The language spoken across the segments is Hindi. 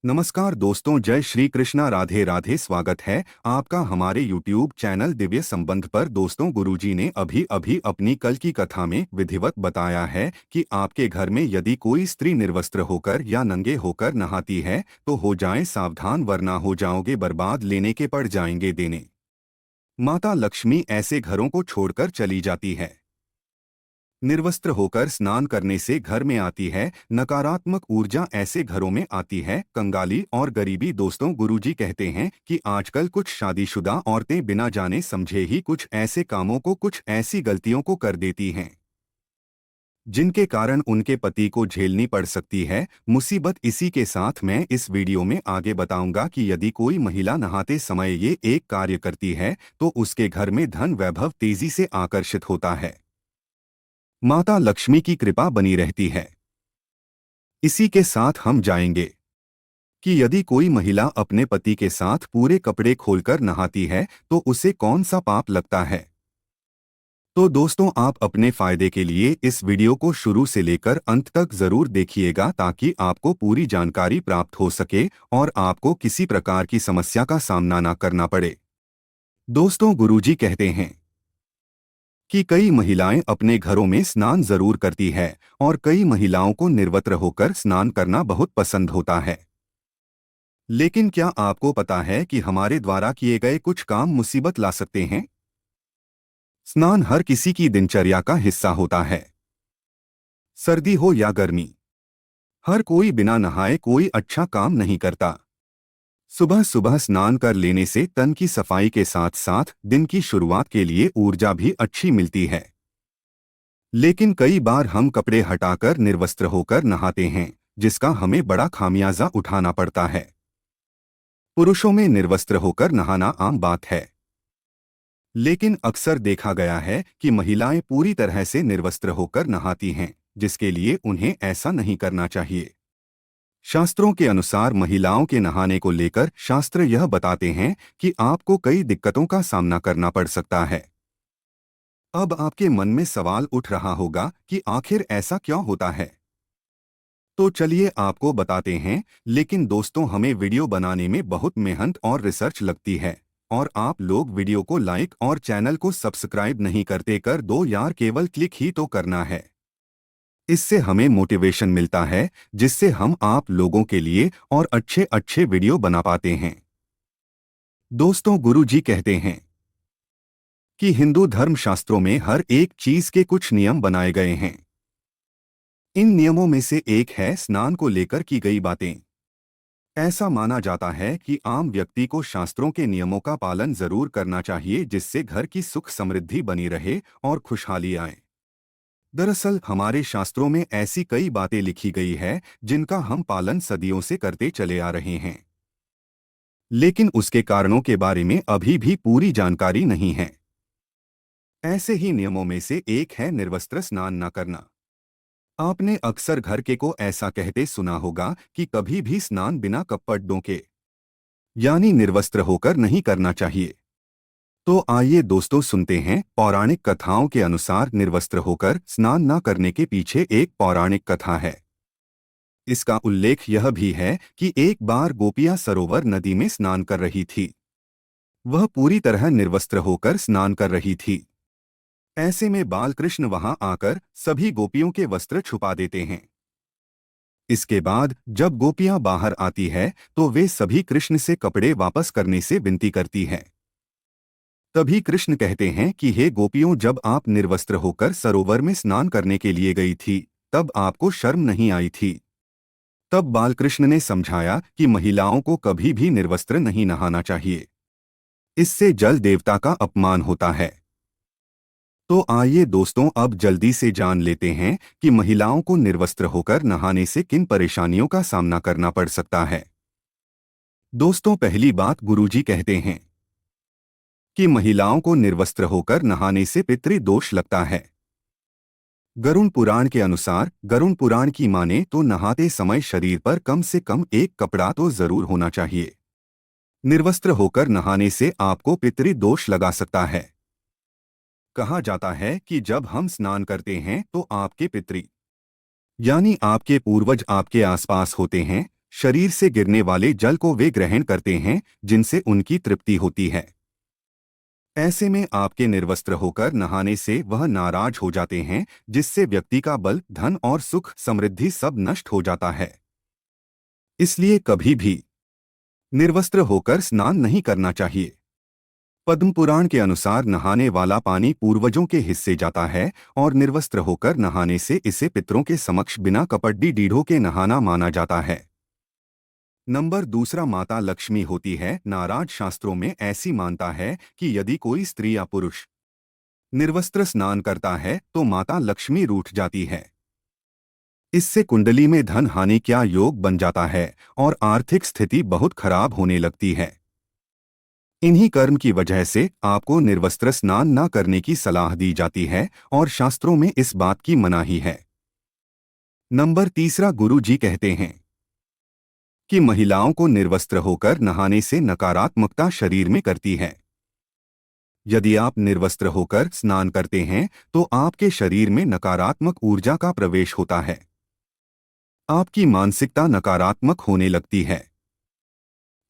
नमस्कार दोस्तों, जय श्री कृष्णा, राधे राधे। स्वागत है आपका हमारे YouTube चैनल दिव्य संबंध पर। दोस्तों, गुरुजी ने अभी अभी अपनी कल की कथा में विधिवत बताया है कि आपके घर में यदि कोई स्त्री निर्वस्त्र होकर या नंगे होकर नहाती है तो हो जाएं सावधान, वरना हो जाओगे बर्बाद, लेने के पड़ जाएंगे देने। माता लक्ष्मी ऐसे घरों को छोड़कर चली जाती है। निर्वस्त्र होकर स्नान करने से घर में आती है नकारात्मक ऊर्जा, ऐसे घरों में आती है कंगाली और गरीबी। दोस्तों, गुरुजी कहते हैं कि आजकल कुछ शादीशुदा औरतें बिना जाने समझे ही कुछ ऐसे कामों को, कुछ ऐसी गलतियों को कर देती हैं जिनके कारण उनके पति को झेलनी पड़ सकती है मुसीबत। इसी के साथ मैं इस वीडियो में आगे बताऊंगा कि यदि कोई महिला नहाते समय ये एक कार्य करती है तो उसके घर में धन वैभव तेजी से आकर्षित होता है, माता लक्ष्मी की कृपा बनी रहती है। इसी के साथ हम जाएंगे कि यदि कोई महिला अपने पति के साथ पूरे कपड़े खोलकर नहाती है तो उसे कौन सा पाप लगता है। तो दोस्तों, आप अपने फायदे के लिए इस वीडियो को शुरू से लेकर अंत तक जरूर देखिएगा ताकि आपको पूरी जानकारी प्राप्त हो सके और आपको किसी प्रकार की समस्या का सामना न करना पड़े। दोस्तों, गुरुजी कहते हैं कि कई महिलाएं अपने घरों में स्नान जरूर करती है और कई महिलाओं को निर्वस्त्र होकर स्नान करना बहुत पसंद होता है। लेकिन क्या आपको पता है कि हमारे द्वारा किए गए कुछ काम मुसीबत ला सकते हैं। स्नान हर किसी की दिनचर्या का हिस्सा होता है, सर्दी हो या गर्मी। हर कोई बिना नहाए कोई अच्छा काम नहीं करता। सुबह सुबह स्नान कर लेने से तन की सफाई के साथ साथ दिन की शुरुआत के लिए ऊर्जा भी अच्छी मिलती है। लेकिन कई बार हम कपड़े हटाकर निर्वस्त्र होकर नहाते हैं जिसका हमें बड़ा खामियाजा उठाना पड़ता है। पुरुषों में निर्वस्त्र होकर नहाना आम बात है, लेकिन अक्सर देखा गया है कि महिलाएं पूरी तरह से निर्वस्त्र होकर नहाती हैं, जिसके लिए उन्हें ऐसा नहीं करना चाहिए। शास्त्रों के अनुसार महिलाओं के नहाने को लेकर शास्त्र यह बताते हैं कि आपको कई दिक्कतों का सामना करना पड़ सकता है। अब आपके मन में सवाल उठ रहा होगा कि आखिर ऐसा क्यों होता है। तो चलिए आपको बताते हैं। लेकिन दोस्तों, हमें वीडियो बनाने में बहुत मेहनत और रिसर्च लगती है और आप लोग वीडियो को लाइक और चैनल को सब्सक्राइब नहीं करते, कर दो यार, केवल क्लिक ही तो करना है। इससे हमें मोटिवेशन मिलता है जिससे हम आप लोगों के लिए और अच्छे अच्छे वीडियो बना पाते हैं। दोस्तों, गुरुजी कहते हैं कि हिंदू धर्म शास्त्रों में हर एक चीज के कुछ नियम बनाए गए हैं। इन नियमों में से एक है स्नान को लेकर की गई बातें। ऐसा माना जाता है कि आम व्यक्ति को शास्त्रों के नियमों का पालन जरूर करना चाहिए जिससे घर की सुख समृद्धि बनी रहे और खुशहाली आए। दरअसल हमारे शास्त्रों में ऐसी कई बातें लिखी गई है जिनका हम पालन सदियों से करते चले आ रहे हैं, लेकिन उसके कारणों के बारे में अभी भी पूरी जानकारी नहीं है। ऐसे ही नियमों में से एक है निर्वस्त्र स्नान न करना। आपने अक्सर घर के को ऐसा कहते सुना होगा कि कभी भी स्नान बिना कपड़ों के यानी निर्वस्त्र होकर नहीं करना चाहिए। तो आइए दोस्तों, सुनते हैं पौराणिक कथाओं के अनुसार निर्वस्त्र होकर स्नान न करने के पीछे एक पौराणिक कथा है। इसका उल्लेख यह भी है कि एक बार गोपियां सरोवर नदी में स्नान कर रही थी। वह पूरी तरह निर्वस्त्र होकर स्नान कर रही थी। ऐसे में बालकृष्ण वहां आकर सभी गोपियों के वस्त्र छुपा देते हैं। इसके बाद जब गोपियां बाहर आती है तो वे सभी कृष्ण से कपड़े वापस करने से विनती करती हैं। तभी कृष्ण कहते हैं कि हे गोपियों, जब आप निर्वस्त्र होकर सरोवर में स्नान करने के लिए गई थी तब आपको शर्म नहीं आई थी। तब बालकृष्ण ने समझाया कि महिलाओं को कभी भी निर्वस्त्र नहीं नहाना चाहिए, इससे जल देवता का अपमान होता है। तो आइए दोस्तों, अब जल्दी से जान लेते हैं कि महिलाओं को निर्वस्त्र होकर नहाने से किन परेशानियों का सामना करना पड़ सकता है। दोस्तों, पहली बात, गुरुजी कहते हैं कि महिलाओं को निर्वस्त्र होकर नहाने से पितृदोष लगता है। गरुड़ पुराण के अनुसार, गरुड़ पुराण की माने तो नहाते समय शरीर पर कम से कम एक कपड़ा तो जरूर होना चाहिए। निर्वस्त्र होकर नहाने से आपको पितृदोष लगा सकता है। कहा जाता है कि जब हम स्नान करते हैं तो आपके पितृ यानी आपके पूर्वज आपके आसपास होते हैं, शरीर से गिरने वाले जल को वे ग्रहण करते हैं, जिनसे उनकी तृप्ति होती है। ऐसे में आपके निर्वस्त्र होकर नहाने से वह नाराज हो जाते हैं, जिससे व्यक्ति का बल, धन और सुख समृद्धि सब नष्ट हो जाता है। इसलिए कभी भी निर्वस्त्र होकर स्नान नहीं करना चाहिए। पद्म पुराण के अनुसार नहाने वाला पानी पूर्वजों के हिस्से जाता है और निर्वस्त्र होकर नहाने से इसे पितरों के समक्ष बिना कपड्डी डीढ़ों के नहाना माना जाता है। नंबर दूसरा, माता लक्ष्मी होती है। नाराज शास्त्रों में ऐसी मानता है कि यदि कोई स्त्री या पुरुष निर्वस्त्र स्नान करता है तो माता लक्ष्मी रूठ जाती है। इससे कुंडली में धन हानि का योग बन जाता है और आर्थिक स्थिति बहुत खराब होने लगती है। इन्हीं कर्म की वजह से आपको निर्वस्त्र स्नान न करने की सलाह दी जाती है और शास्त्रों में इस बात की मनाही है। नंबर तीसरा, गुरु जी कहते हैं कि महिलाओं को निर्वस्त्र होकर नहाने से नकारात्मकता शरीर में करती है। यदि आप निर्वस्त्र होकर स्नान करते हैं तो आपके शरीर में नकारात्मक ऊर्जा का प्रवेश होता है। आपकी मानसिकता नकारात्मक होने लगती है।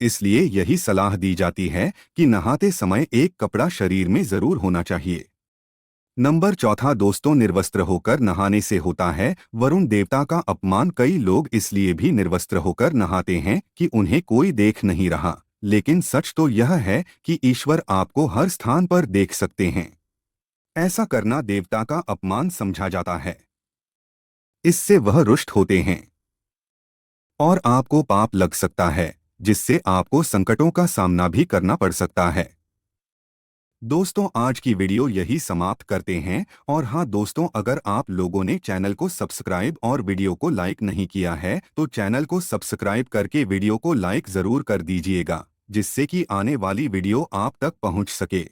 इसलिए यही सलाह दी जाती है कि नहाते समय एक कपड़ा शरीर में जरूर होना चाहिए। नंबर चौथा दोस्तों, निर्वस्त्र होकर नहाने से होता है वरुण देवता का अपमान। कई लोग इसलिए भी निर्वस्त्र होकर नहाते हैं कि उन्हें कोई देख नहीं रहा, लेकिन सच तो यह है कि ईश्वर आपको हर स्थान पर देख सकते हैं। ऐसा करना देवता का अपमान समझा जाता है। इससे वह रुष्ट होते हैं और आपको पाप लग सकता है, जिससे आपको संकटों का सामना भी करना पड़ सकता है। दोस्तों, आज की वीडियो यही समाप्त करते हैं। और हाँ दोस्तों, अगर आप लोगों ने चैनल को सब्सक्राइब और वीडियो को लाइक नहीं किया है तो चैनल को सब्सक्राइब करके वीडियो को लाइक जरूर कर दीजिएगा, जिससे कि आने वाली वीडियो आप तक पहुंच सके।